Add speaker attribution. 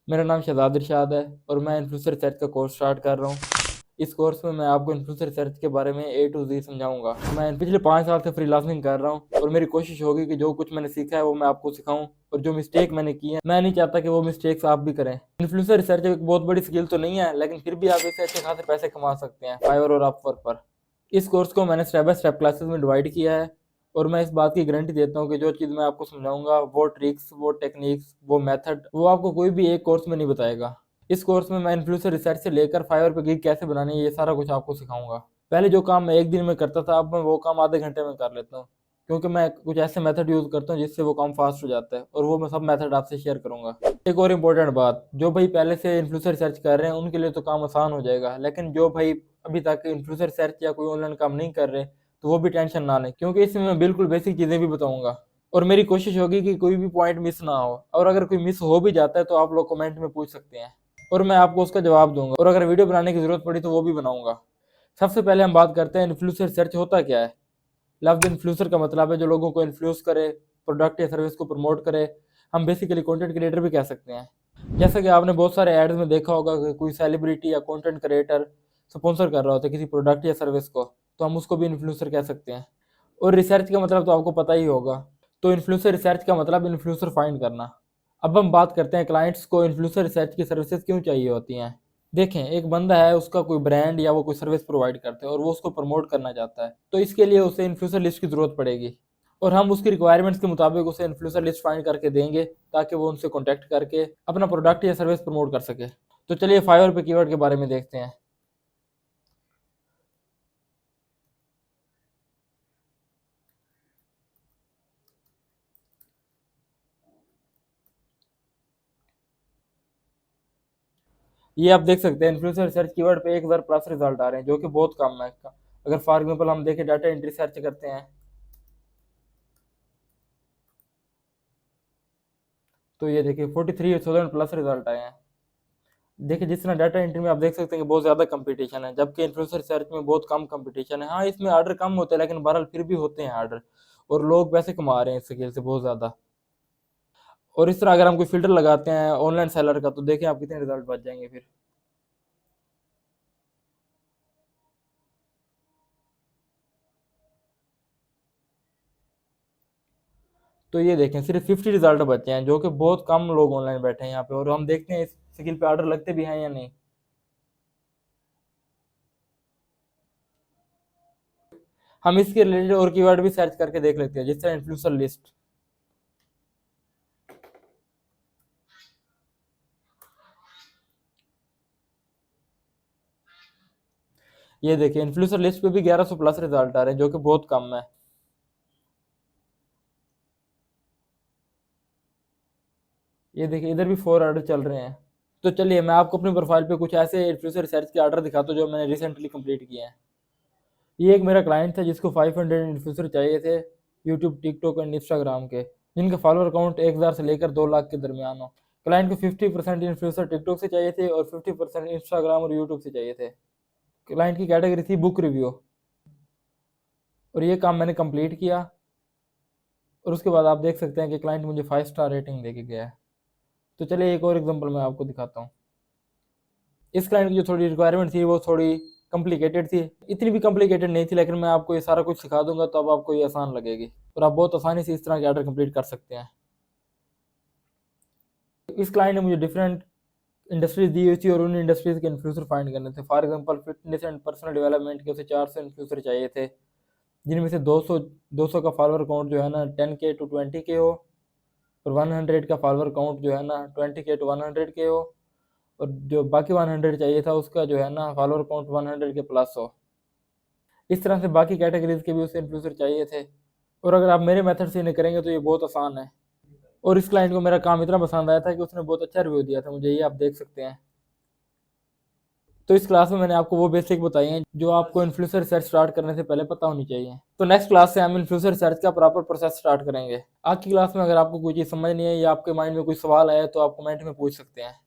Speaker 1: मेरा नाम शहजाद इरशाद है और मैं इन्फ्लुएंसर रिसर्च का कोर्स स्टार्ट कर रहा हूँ। इस कोर्स में मैं आपको इन्फ्लुएंसर रिसर्च के बारे में ए टू ज़ेड समझाऊंगा। मैं पिछले 5 साल से फ्रीलांसिंग कर रहा हूँ और मेरी कोशिश होगी कि जो कुछ मैंने सीखा है वो मैं आपको सिखाऊं, और जो मिस्टेक मैंने की है मैं नहीं चाहता कि वो मिस्टेक्स आप भी करें। इन्फ्लुएंसर रिसर्च एक बहुत बड़ी स्किल तो नहीं है, लेकिन फिर भी आप इससे अच्छे खासे पैसे कमा सकते हैं फाइवर और अपवर्क पर। इस कोर्स को मैंने स्टेप बाय स्टेप क्लासेस में डिवाइड किया है और मैं इस बात की गारंटी देता हूँ कि जो चीज़ मैं आपको समझाऊंगा, वो ट्रिक्स, वो टेक्निक्स, वो मेथड, वो आपको कोई भी एक कोर्स में नहीं बताएगा। इस कोर्स में मैं इन्फ्लुएंसर रिसर्च से लेकर फाइवर पे गिग कैसे बनानी है, ये सारा कुछ आपको सिखाऊंगा। पहले जो काम मैं एक दिन में करता था, अब मैं वो काम आधे घंटे में कर लेता हूँ, क्योंकि मैं कुछ ऐसे मेथड यूज़ करता हूँ जिससे वो काम फास्ट हो जाता है, और वो मैं सब मेथड आपसे शेयर करूंगा। एक और इम्पोर्टेंट बात, जो भाई पहले से इन्फ्लुएंसर रिसर्च कर रहे हैं उनके लिए तो काम आसान हो जाएगा, लेकिन जो भाई अभी तक इन्फ्लुएंसर रिसर्च या कोई ऑनलाइन काम नहीं कर रहे, तो वो भी टेंशन ना लें, क्योंकि इसमें मैं बिल्कुल बेसिक चीज़ें भी बताऊंगा। और मेरी कोशिश होगी कि कोई भी पॉइंट मिस ना हो, और अगर कोई मिस हो भी जाता है तो आप लोग कमेंट में पूछ सकते हैं और मैं आपको उसका जवाब दूंगा, और अगर वीडियो बनाने की जरूरत पड़ी तो वो भी बनाऊंगा। सबसे पहले हम बात करते हैं इन्फ्लुएंसर रिसर्च होता क्या है। लफ्ज इन्फ्लुएंसर का मतलब है जो लोगों को इन्फ्लुएंस करे, प्रोडक्ट या सर्विस को प्रमोट करे। हम बेसिकली कंटेंट क्रिएटर भी कह सकते हैं। जैसा कि आपने बहुत सारे एड्स में देखा होगा कि कोई सेलिब्रिटी या कंटेंट क्रिएटर स्पॉन्सर कर रहा होता है किसी प्रोडक्ट या सर्विस को, तो हम उसको भी इन्फ्लुएंसर कह सकते हैं। और रिसर्च का मतलब तो आपको पता ही होगा। तो इन्फ्लुएंसर रिसर्च का मतलब इन्फ्लुएंसर फाइंड करना। अब हम बात करते हैं क्लाइंट्स को इन्फ्लुएंसर रिसर्च की सर्विसेज क्यों चाहिए होती हैं। देखें, एक बंदा है, उसका कोई ब्रांड या वो कोई सर्विस प्रोवाइड करते हैं और वो उसको प्रमोट करना चाहता है, तो इसके लिए उसे इन्फ्लुएंसर लिस्ट की जरूरत पड़ेगी, और हम उसकी रिक्वायरमेंट्स के मुताबिक उसे इन्फ्लुएंसर लिस्ट फाइंड करके देंगे ताकि वो उनसे कॉन्टैक्ट करके अपना प्रोडक्ट या सर्विस प्रमोट कर सके। तो चलिए फाइवर पे कीवर्ड के बारे में देखते हैं। ये आप देख सकते हैं इन्फ्लुएंसर रिसर्च कीवर्ड पे 1000+ रिजल्ट आ रहे हैं, जो कि बहुत कम है। अगर फॉर एग्जाम्पल हम देखें, डाटा एंट्री सर्च करते हैं, तो ये देखिए 43,000+ रिजल्ट आए हैं। देखिए, जिस तरह डाटा एंट्री में आप देख सकते हैं कि बहुत ज़्यादा कंपटीशन है, जबकि इन्फ्लुएंसर सर्च में बहुत कम कंपटीशन है। हाँ, इसमें आर्डर कम होते हैं, लेकिन बहरहाल फिर भी होते हैं आर्डर, और लोग पैसे कमा रहे हैं इस स्किल से बहुत ज़्यादा। और इस तरह अगर हम कोई फिल्टर लगाते हैं ऑनलाइन सेलर का, तो देखें आप कितने रिजल्ट बच जाएंगे फिर। तो ये देखें सिर्फ 50 रिजल्ट बचे हैं, जो कि बहुत कम लोग ऑनलाइन बैठे हैं यहाँ पे, और हम देखते हैं इस स्किल पे आर्डर लगते भी हैं या नहीं। हम इसके रिलेटेड और कीवर्ड भी सर्च करके देख लेते हैं, जिस तरह इन्फ्लुएंसर लिस्ट। ये देखिए इन्फ्लुएंसर लिस्ट पे भी 1100+ रिजल्ट आ रहे हैं, जो कि बहुत कम है। ये देखिए इधर भी 4 ऑर्डर चल रहे हैं। तो चलिए मैं आपको अपनी प्रोफाइल पे कुछ ऐसे इन्फ्लुएंसर रिसर्च के ऑर्डर दिखाता हूँ जो मैंने रिसेंटली कंप्लीट किए हैं। ये एक मेरा क्लाइंट था जिसको 500 इन्फ्लुएंसर चाहिए थे, यूट्यूब, टिकटॉक एंड इंस्टाग्राम के, जिनका फॉलोअर काउंट 1000 से लेकर 2 लाख के दरमियान हो। क्लाइंट को 50% इन्फ्लुएंसर टिकटॉक से चाहिए थे और 50% इंस्टाग्राम और यूट्यूब से चाहिए थे। क्लाइंट की कैटेगरी थी बुक रिव्यू, और ये काम मैंने कंप्लीट किया। और उसके बाद आप देख सकते हैं कि क्लाइंट मुझे 5 स्टार रेटिंग देके गया है। तो चलिए एक और एग्जांपल मैं आपको दिखाता हूँ। इस क्लाइंट की जो थोड़ी रिक्वायरमेंट थी वो थोड़ी कॉम्प्लिकेटेड थी। इतनी भी कॉम्प्लिकेटेड नहीं थी, लेकिन मैं आपको ये सारा कुछ सिखा दूंगा तो अब आपको ये आसान लगेगी, और आप बहुत आसानी से इस तरह के ऑर्डर कंप्लीट कर सकते हैं। इस क्लाइंट ने मुझे डिफरेंट इंडस्ट्रीज दी हुई थी और उन इंडस्ट्रीज के इन्फ्लुएंसर फाइंड करने थे। For example fitness and personal development के उसे 400 इन्फ्लुएंसर चाहिए थे, जिनमें से 200 का फॉलोअर काउंट जो है ना 10K to 20K हो, और 100 का फॉलोअर काउंट जो है ना 20K to 100K हो, और जो बाकी 100 चाहिए था उसका जो है ना फॉलोअर काउंट 100K प्लस हो। इस तरह से बाकी कैटेगरीज के भी उसे इन्फ्लुएंसर चाहिए थे, और अगर आप मेरे मेथड से इन्हें करेंगे तो ये बहुत आसान है। और इस क्लाइंट को मेरा काम इतना पसंद आया था कि उसने बहुत अच्छा रिव्यू दिया था मुझे, ये आप देख सकते हैं। तो इस क्लास में मैंने आपको वो बेसिक बताई हैं जो आपको इन्फ्लुएंसर रिसर्च स्टार्ट करने से पहले पता होनी चाहिए। तो नेक्स्ट क्लास से हम इन्फ्लुएंसर रिसर्च का प्रॉपर प्रोसेस स्टार्ट करेंगे। आज की क्लास में अगर आपको कोई चीज़ समझ नहीं है या आपके माइंड में कोई सवाल आया तो आप कमेंट में पूछ सकते हैं।